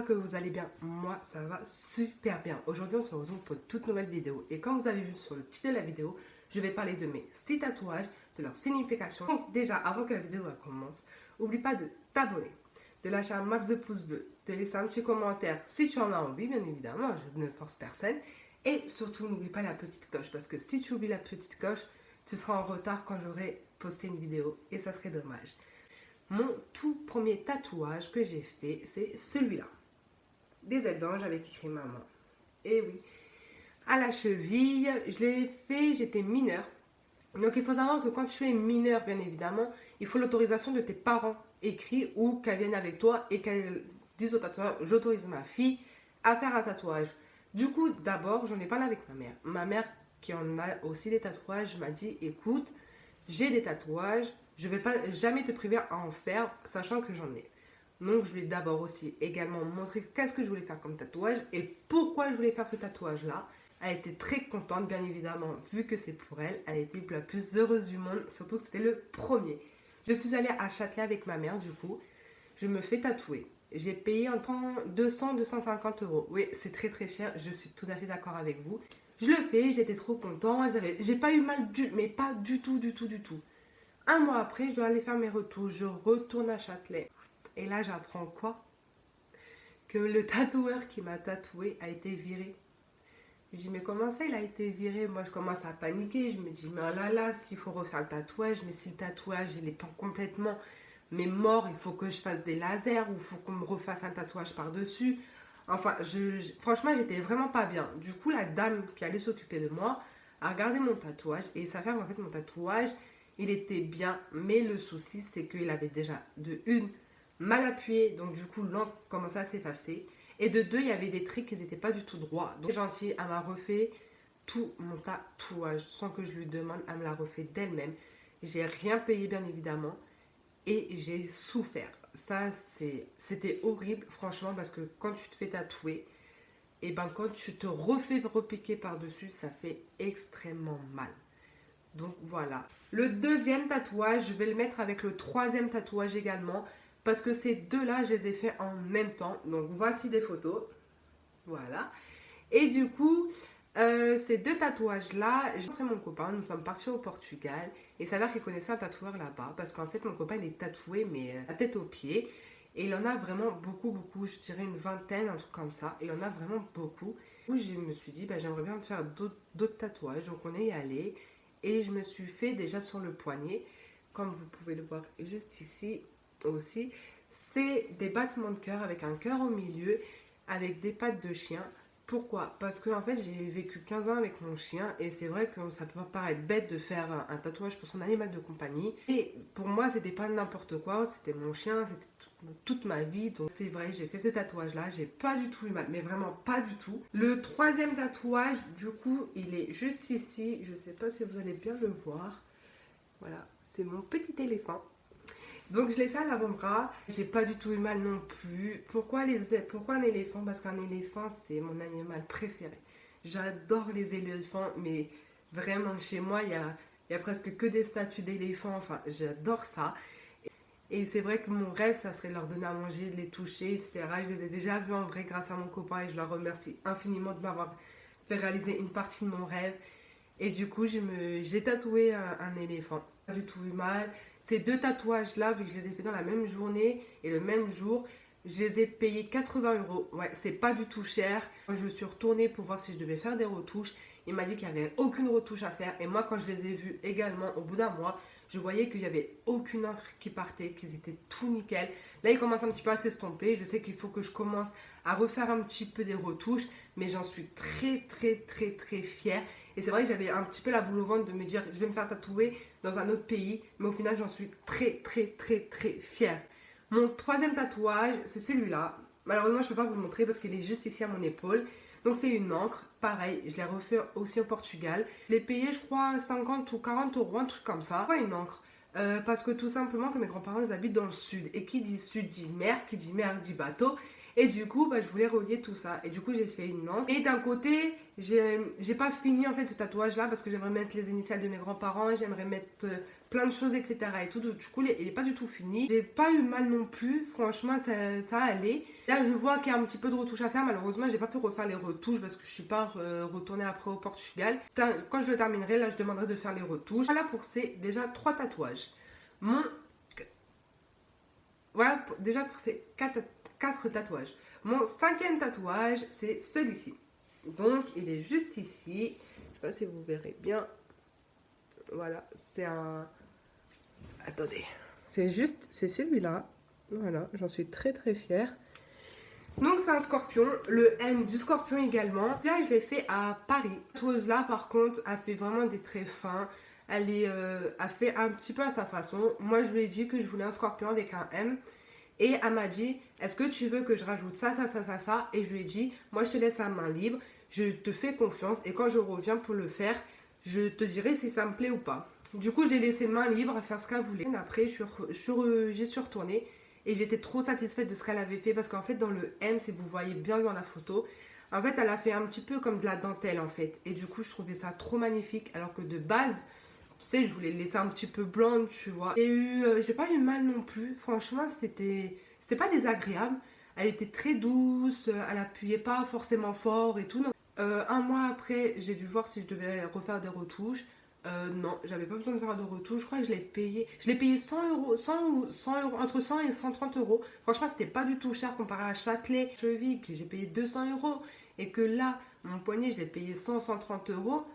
que vous allez bien. Moi, ça va super bien. Aujourd'hui, on se retrouve pour une toute nouvelle vidéo. Et comme vous avez vu sur le titre de la vidéo, je vais parler de mes 6 tatouages, de leur signification. Donc déjà, avant que la vidéo commence, n'oublie pas de t'abonner, de lâcher un max de pouces bleus, de laisser un petit commentaire si tu en as envie, bien évidemment, je ne force personne. Et surtout, n'oublie pas la petite cloche, parce que si tu oublies la petite cloche, tu seras en retard quand j'aurai posté une vidéo et ça serait dommage. Mon tout premier tatouage que j'ai fait, c'est celui-là. Des ailes d'ange avec écrit maman. Et oui, à la cheville, je l'ai fait, j'étais mineure. Donc il faut savoir que quand tu es mineure, bien évidemment, il faut l'autorisation de tes parents écrits ou qu'elles viennent avec toi et qu'elles disent au tatoueur, j'autorise ma fille à faire un tatouage. Du coup, d'abord, j'en ai parlé avec ma mère. Ma mère, qui en a aussi des tatouages, m'a dit, écoute, j'ai des tatouages, je ne vais pas jamais te priver à en faire, sachant que j'en ai. Donc, je lui ai d'abord aussi également montré qu'est-ce que je voulais faire comme tatouage et pourquoi je voulais faire ce tatouage-là. Elle était très contente, bien évidemment, vu que c'est pour elle. Elle était la plus heureuse du monde, surtout que c'était le premier. Je suis allée à Châtelet avec ma mère, du coup. Je me fais tatouer. J'ai payé en temps 200-250 euros. Oui, c'est très très cher, je suis tout à fait d'accord avec vous. Je le fais, j'étais trop contente. J'ai pas eu mal, mais pas du tout, du tout, du tout. Un mois après, je dois aller faire mes retours. Je retourne à Châtelet. Et là, j'apprends quoi? Que le tatoueur qui m'a tatoué a été viré. Je dis, mais comment ça, il a été viré? Moi, je commence à paniquer. Je me dis, mais oh là là, s'il faut refaire le tatouage, mais si le tatouage, il est pas complètement mais mort, il faut que je fasse des lasers ou il faut qu'on me refasse un tatouage par-dessus. Enfin, franchement, j'étais vraiment pas bien. Du coup, la dame qui allait s'occuper de moi a regardé mon tatouage et il s'avère qu'en fait, mon tatouage, il était bien. Mais le souci, c'est qu'il avait déjà, de une, mal appuyé. Donc, du coup, l'encre commençait à s'effacer. Et de deux, il y avait des traits qui n'étaient pas du tout droits. Donc, gentille, elle m'a refait tout mon tatouage sans que je lui demande. Elle me l'a refait d'elle-même. J'ai rien payé, bien évidemment. Et j'ai souffert. Ça, c'était horrible, franchement, parce que quand tu te fais tatouer, et ben quand tu te refais repiquer par-dessus, ça fait extrêmement mal. Donc voilà. Le deuxième tatouage, je vais le mettre avec le troisième tatouage également, parce que ces deux-là, je les ai fait en même temps. Donc voici des photos. Voilà. Et du coup, ces deux tatouages-là, j'ai rencontré mon copain, nous sommes partis au Portugal. Et il s'avère qu'il connaissait un tatoueur là-bas. Parce qu'en fait, mon copain, il est tatoué, mais la tête aux pieds. Et il en a vraiment beaucoup, beaucoup. Je dirais une vingtaine, un truc comme ça. Il en a vraiment beaucoup. Du coup, je me suis dit, bah, j'aimerais bien faire d'autres tatouages. Donc, on est allé. Et je me suis fait déjà sur le poignet, comme vous pouvez le voir juste ici aussi. C'est des battements de cœur avec un cœur au milieu, avec des pattes de chien. Pourquoi? Parce que en fait j'ai vécu 15 ans avec mon chien et c'est vrai que ça peut paraître bête de faire un tatouage pour son animal de compagnie. Et pour moi c'était pas n'importe quoi, c'était mon chien, c'était toute ma vie. Donc c'est vrai, j'ai fait ce tatouage là, j'ai pas du tout eu mal, mais vraiment pas du tout. Le troisième tatouage du coup il est juste ici, je sais pas si vous allez bien le voir. Voilà, c'est mon petit éléphant. Donc je l'ai fait à l'avant-bras, j'ai pas du tout eu mal non plus. Pourquoi un éléphant? Parce qu'un éléphant c'est mon animal préféré. J'adore les éléphants, mais vraiment chez moi il y a presque que des statues d'éléphants, enfin j'adore ça. Et c'est vrai que mon rêve ça serait de leur donner à manger, de les toucher, etc. Je les ai déjà vus en vrai grâce à mon copain et je leur remercie infiniment de m'avoir fait réaliser une partie de mon rêve. Et du coup, j'ai tatoué un éléphant. Pas du tout eu mal. Ces deux tatouages-là, vu que je les ai fait dans la même journée et le même jour, je les ai payés 80 euros. Ouais, c'est pas du tout cher. Quand je suis retournée pour voir si je devais faire des retouches, il m'a dit qu'il n'y avait aucune retouche à faire. Et moi, quand je les ai vus également, au bout d'un mois, je voyais qu'il n'y avait aucune encre qui partait, qu'ils étaient tout nickel. Là, ils commencent un petit peu à s'estomper. Je sais qu'il faut que je commence à refaire un petit peu des retouches, mais j'en suis très, très, très, très fière. Et c'est vrai que j'avais un petit peu la boule au ventre de me dire je vais me faire tatouer dans un autre pays. Mais au final, j'en suis très, très, très, très fière. Mon troisième tatouage, c'est celui-là. Malheureusement, je ne peux pas vous le montrer parce qu'il est juste ici à mon épaule. Donc, c'est une encre. Pareil, je l'ai refait aussi au Portugal. Je l'ai payé, je crois, 50 ou 40 euros, un truc comme ça. Pourquoi une encre? Parce que tout simplement, que mes grands-parents ils habitent dans le sud. Et qui dit sud dit mer, qui dit mer dit bateau. Et du coup, bah, je voulais relier tout ça. Et du coup, j'ai fait une lampe. Et d'un côté, j'ai pas fini en fait ce tatouage-là parce que j'aimerais mettre les initiales de mes grands-parents, j'aimerais mettre plein de choses, etc. Et tout. Du coup, il est pas du tout fini. J'ai pas eu mal non plus. Franchement, ça allait. Là, je vois qu'il y a un petit peu de retouches à faire. Malheureusement, j'ai pas pu refaire les retouches parce que je suis pas retournée après au Portugal. Quand je le terminerai, là, je demanderai de faire les retouches. Voilà pour ces déjà 3 tatouages. Mon Voilà déjà pour ces 4 tatouages. Mon 5e tatouage, c'est celui-ci. Donc, il est juste ici. Je sais pas si vous verrez bien. Voilà, c'est un... Attendez. C'est celui-là. Voilà, j'en suis très très fière. Donc, c'est un scorpion. Le M du scorpion également. Là, je l'ai fait à Paris. Cette tatoueuse-là, par contre, a fait vraiment des traits fins. A fait un petit peu à sa façon. Moi, je lui ai dit que je voulais un scorpion avec un M. Et elle m'a dit, est-ce que tu veux que je rajoute ça, ça, ça, ça, ça? Et je lui ai dit, moi je te laisse la main libre, je te fais confiance et quand je reviens pour le faire, je te dirai si ça me plaît ou pas. Du coup, je l'ai laissé main libre à faire ce qu'elle voulait. Après, j'y suis retournée et j'étais trop satisfaite de ce qu'elle avait fait parce qu'en fait, dans le M, si vous voyez bien dans la photo, en fait, elle a fait un petit peu comme de la dentelle en fait. Et du coup, je trouvais ça trop magnifique alors que de base, tu sais, je voulais le laisser un petit peu blanc, tu vois. J'ai pas eu mal non plus. Franchement, c'était pas désagréable. Elle était très douce, elle appuyait pas forcément fort et tout. Non. Un mois après, j'ai dû voir si je devais refaire des retouches. Non, j'avais pas besoin de faire de retouches. Je crois que je l'ai payé. Je l'ai payé 100 euros, 100 euros, entre 100 et 130 euros. Franchement, c'était pas du tout cher comparé à Châtelet, cheville, que j'ai payé 200 euros. Et que là, mon poignet, je l'ai payé 100, 130 euros.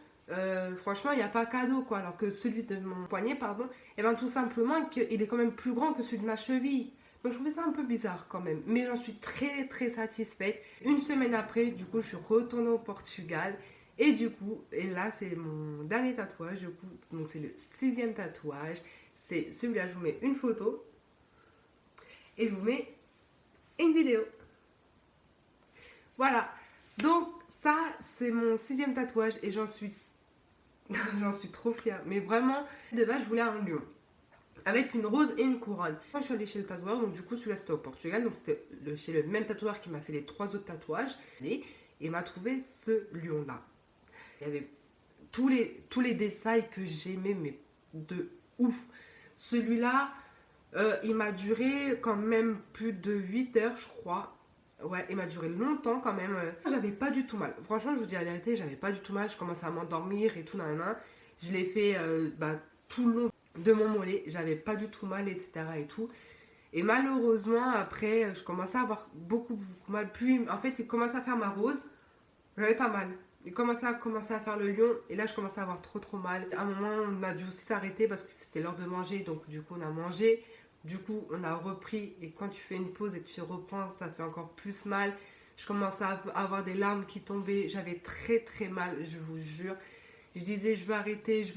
Franchement, il n'y a pas cadeau quoi. Alors que celui de mon poignet, pardon, et bien tout simplement qu'il est quand même plus grand que celui de ma cheville. Donc je trouvais ça un peu bizarre quand même. Mais j'en suis très très satisfaite. Une semaine après, du coup, je suis retournée au Portugal. Et du coup, et là, c'est mon dernier tatouage. Du coup, donc c'est le 6e tatouage. C'est celui-là, je vous mets une photo. Et je vous mets une vidéo. Voilà. Donc ça, c'est mon 6e tatouage. Et j'en suis trop fière. Mais vraiment, de base, je voulais un lion. Avec une rose et une couronne. Quand je suis allée chez le tatoueur, donc du coup, celui-là c'était au Portugal. Donc c'était chez le même tatoueur qui m'a fait les 3 autres tatouages. Et il m'a trouvé ce lion-là. Il y avait tous les détails que j'aimais, mais de ouf. Celui-là, il m'a duré quand même plus de 8 heures, je crois. Ouais, il m'a duré longtemps quand même. J'avais pas du tout mal. Franchement, je vous dis la vérité, j'avais pas du tout mal. Je commençais à m'endormir et tout, nanana. Je l'ai fait tout le long de mon mollet. J'avais pas du tout mal, etc. et tout. Et malheureusement, après, je commençais à avoir beaucoup mal. Puis, en fait, il commençait à faire ma rose. J'avais pas mal. Il commençait à faire le lion. Et là, je commençais à avoir trop mal. À un moment, on a dû aussi s'arrêter parce que c'était l'heure de manger. Donc, du coup, on a mangé. Du coup, on a repris. Et quand tu fais une pause et que tu reprends, ça fait encore plus mal. Je commençais à avoir des larmes qui tombaient. J'avais très mal, je vous jure. Je disais, je vais arrêter, je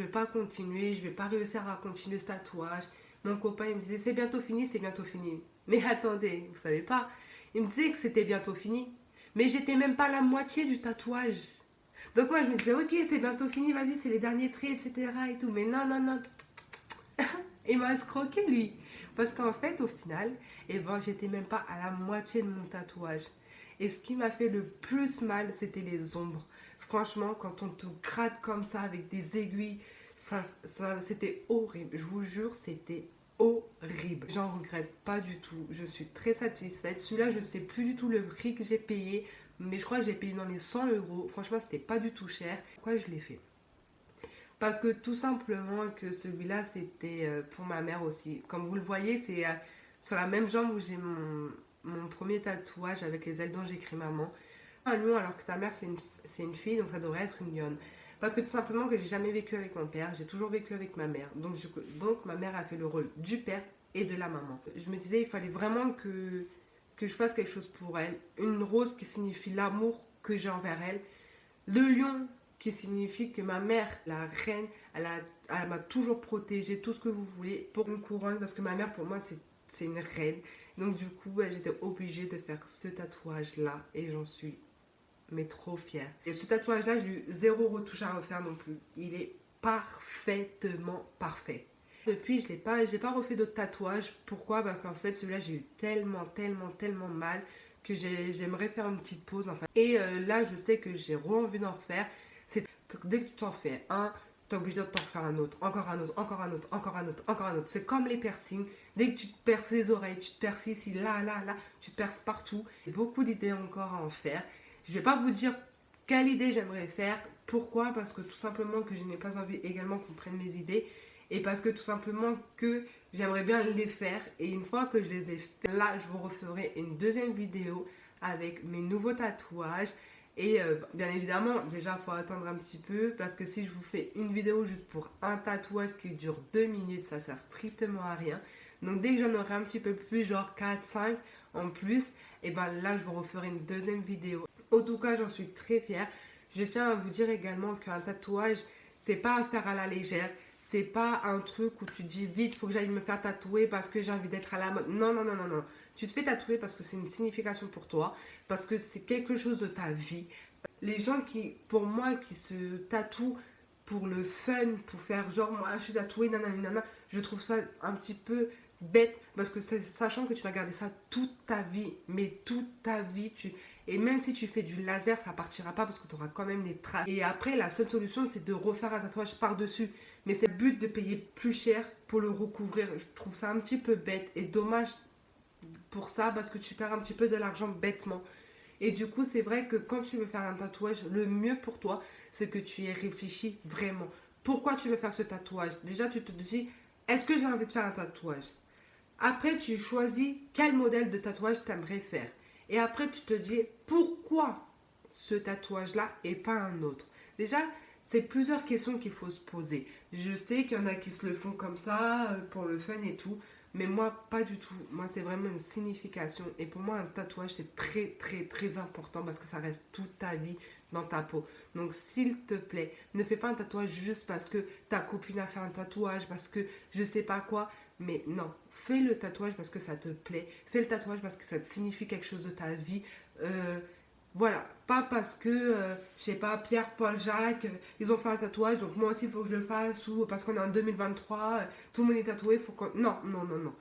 vais pas continuer, je vais pas réussir à continuer ce tatouage. Mon copain, il me disait, c'est bientôt fini, c'est bientôt fini. Mais attendez, vous savez pas. Il me disait que c'était bientôt fini. Mais j'étais même pas à la moitié du tatouage. Donc moi, je me disais, ok, c'est bientôt fini, vas-y, c'est les derniers traits, etc. et tout. Mais non. Il m'a escroqué, lui. Parce qu'en fait, au final, eh ben, j'étais même pas à la moitié de mon tatouage. Et ce qui m'a fait le plus mal, c'était les ombres. Franchement, quand on te gratte comme ça avec des aiguilles, c'était horrible. Je vous jure, c'était horrible. J'en regrette pas du tout. Je suis très satisfaite. Celui-là, je sais plus du tout le prix que j'ai payé. Mais je crois que j'ai payé dans les 100 euros. Franchement, c'était pas du tout cher. Pourquoi je l'ai fait? Parce que tout simplement que celui-là, c'était pour ma mère aussi. Comme vous le voyez, c'est sur la même jambe où j'ai mon premier tatouage avec les ailes dont j'écris maman. Un lion alors que ta mère, c'est une fille, donc ça devrait être une lionne. Parce que tout simplement que j'ai jamais vécu avec mon père, j'ai toujours vécu avec ma mère. Donc ma mère a fait le rôle du père et de la maman. Je me disais, il fallait vraiment que je fasse quelque chose pour elle. Une rose qui signifie l'amour que j'ai envers elle. Le lion qui signifie que ma mère, la reine, elle m'a toujours protégée, tout ce que vous voulez, pour une couronne, parce que ma mère, pour moi, c'est une reine. Donc du coup, j'étais obligée de faire ce tatouage-là, et j'en suis mais trop fière. Et ce tatouage-là, j'ai eu 0 retouche à refaire non plus. Il est parfaitement parfait. Depuis, j'ai pas refait d'autres tatouages. Pourquoi? Parce qu'en fait, celui-là, j'ai eu tellement mal que j'aimerais faire une petite pause. Enfin. Et là, je sais que j'ai envie d'en refaire. C'est dès que tu t'en fais un, tu es obligé de t'en faire un autre, encore un autre, encore un autre, encore un autre, encore un autre. C'est comme les piercings. Dès que tu te perces les oreilles, tu te perces ici, là, tu te perces partout. J'ai beaucoup d'idées encore à en faire. Je vais pas vous dire quelle idée j'aimerais faire. Pourquoi? Parce que tout simplement que je n'ai pas envie également qu'on prenne mes idées. Et parce que tout simplement que j'aimerais bien les faire. Et une fois que je les ai fait, là, je vous referai une deuxième vidéo avec mes nouveaux tatouages. Et bien évidemment, déjà, il faut attendre un petit peu. Parce que si je vous fais une vidéo juste pour un tatouage qui dure 2 minutes, ça sert strictement à rien. Donc dès que j'en aurai un petit peu plus, genre 4, 5 en plus, et ben là, je vous referai une deuxième vidéo. En tout cas, j'en suis très fière. Je tiens à vous dire également qu'un tatouage, c'est pas à faire à la légère. C'est pas un truc où tu dis vite, faut que j'aille me faire tatouer parce que j'ai envie d'être à la mode. Non. Tu te fais tatouer parce que c'est une signification pour toi, parce que c'est quelque chose de ta vie. Les gens qui, pour moi, qui se tatouent pour le fun, pour faire genre, moi je suis tatouée, nanana, je trouve ça un petit peu bête parce que sachant que tu vas garder ça toute ta vie, mais toute ta vie, et même si tu fais du laser, ça partira pas parce que tu auras quand même des traces. Et après, la seule solution, c'est de refaire un tatouage par-dessus. Mais c'est le but de payer plus cher pour le recouvrir. Je trouve ça un petit peu bête et dommage pour ça parce que tu perds un petit peu de l'argent bêtement. Et du coup, c'est vrai que quand tu veux faire un tatouage, le mieux pour toi, c'est que tu y aies réfléchi vraiment. Pourquoi tu veux faire ce tatouage? Déjà, tu te dis, est-ce que j'ai envie de faire un tatouage? Après, tu choisis quel modèle de tatouage tu aimerais faire. Et après, tu te dis, pourquoi ce tatouage-là et pas un autre? Déjà, c'est plusieurs questions qu'il faut se poser. Je sais qu'il y en a qui se le font comme ça, pour le fun et tout. Mais moi, pas du tout. Moi, c'est vraiment une signification. Et pour moi, un tatouage, c'est très important parce que ça reste toute ta vie dans ta peau. Donc, s'il te plaît, ne fais pas un tatouage juste parce que ta copine a fait un tatouage, parce que je sais pas quoi. Mais non, fais le tatouage parce que ça te plaît. Fais le tatouage parce que ça te signifie quelque chose de ta vie. Voilà, pas parce que, je sais pas, Pierre, Paul, Jacques, ils ont fait un tatouage, donc moi aussi il faut que je le fasse, ou parce qu'on est en 2023, tout le monde est tatoué, faut qu'on... Non. Un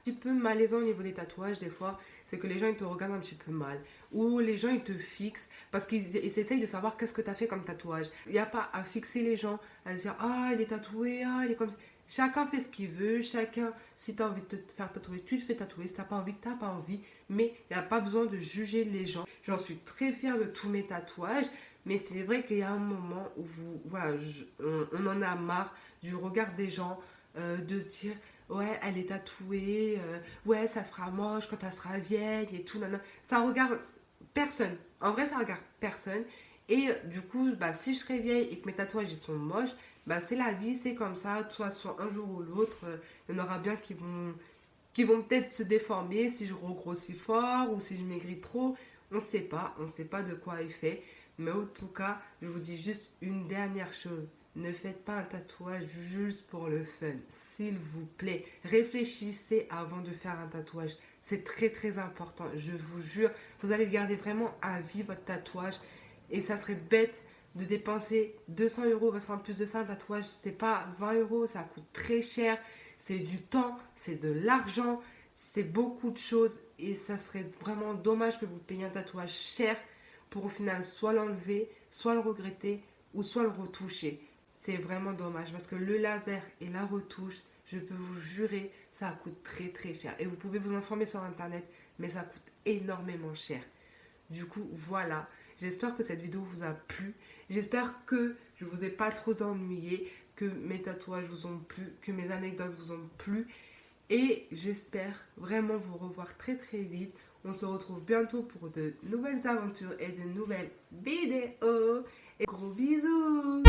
petit peu malaisant au niveau des tatouages, des fois, c'est que les gens ils te regardent un petit peu mal, ou les gens ils te fixent, parce qu'ils essayent de savoir qu'est-ce que tu as fait comme tatouage. Il n'y a pas à fixer les gens, à dire, ah, il est tatoué, ah, il est comme ça. Chacun fait ce qu'il veut, chacun, si tu as envie de te faire tatouer, tu te fais tatouer, si tu n'as pas envie, tu n'as pas envie, mais il n'y a pas besoin de juger les gens. J'en suis très fière de tous mes tatouages, mais c'est vrai qu'il y a un moment où voilà, on en a marre du regard des gens, de se dire, ouais, elle est tatouée, ouais, ça fera moche quand elle sera vieille et tout, nanana. Ça regarde personne, en vrai ça regarde personne, et du coup, bah, si je serais vieille et que mes tatouages ils sont moches, bah, c'est la vie, c'est comme ça. De toute façon, un jour ou l'autre, il y en aura bien qui vont peut-être se déformer si je regrossis fort ou si je maigris trop. On ne sait pas de quoi il fait. Mais en tout cas, je vous dis juste une dernière chose. Ne faites pas un tatouage juste pour le fun, s'il vous plaît. Réfléchissez avant de faire un tatouage. C'est très important, je vous jure. Vous allez garder vraiment à vie votre tatouage. Et ça serait bête de dépenser 200 euros parce qu'en plus de ça, un tatouage, c'est pas 20 euros, ça coûte très cher. C'est du temps, c'est de l'argent, c'est beaucoup de choses. Et ça serait vraiment dommage que vous payiez un tatouage cher pour au final soit l'enlever, soit le regretter ou soit le retoucher. C'est vraiment dommage parce que le laser et la retouche, je peux vous jurer, ça coûte très cher. Et vous pouvez vous informer sur internet, mais ça coûte énormément cher. Du coup, voilà. J'espère que cette vidéo vous a plu. J'espère que je ne vous ai pas trop ennuyé, que mes tatouages vous ont plu, que mes anecdotes vous ont plu. Et j'espère vraiment vous revoir très vite. On se retrouve bientôt pour de nouvelles aventures et de nouvelles vidéos. Et gros bisous!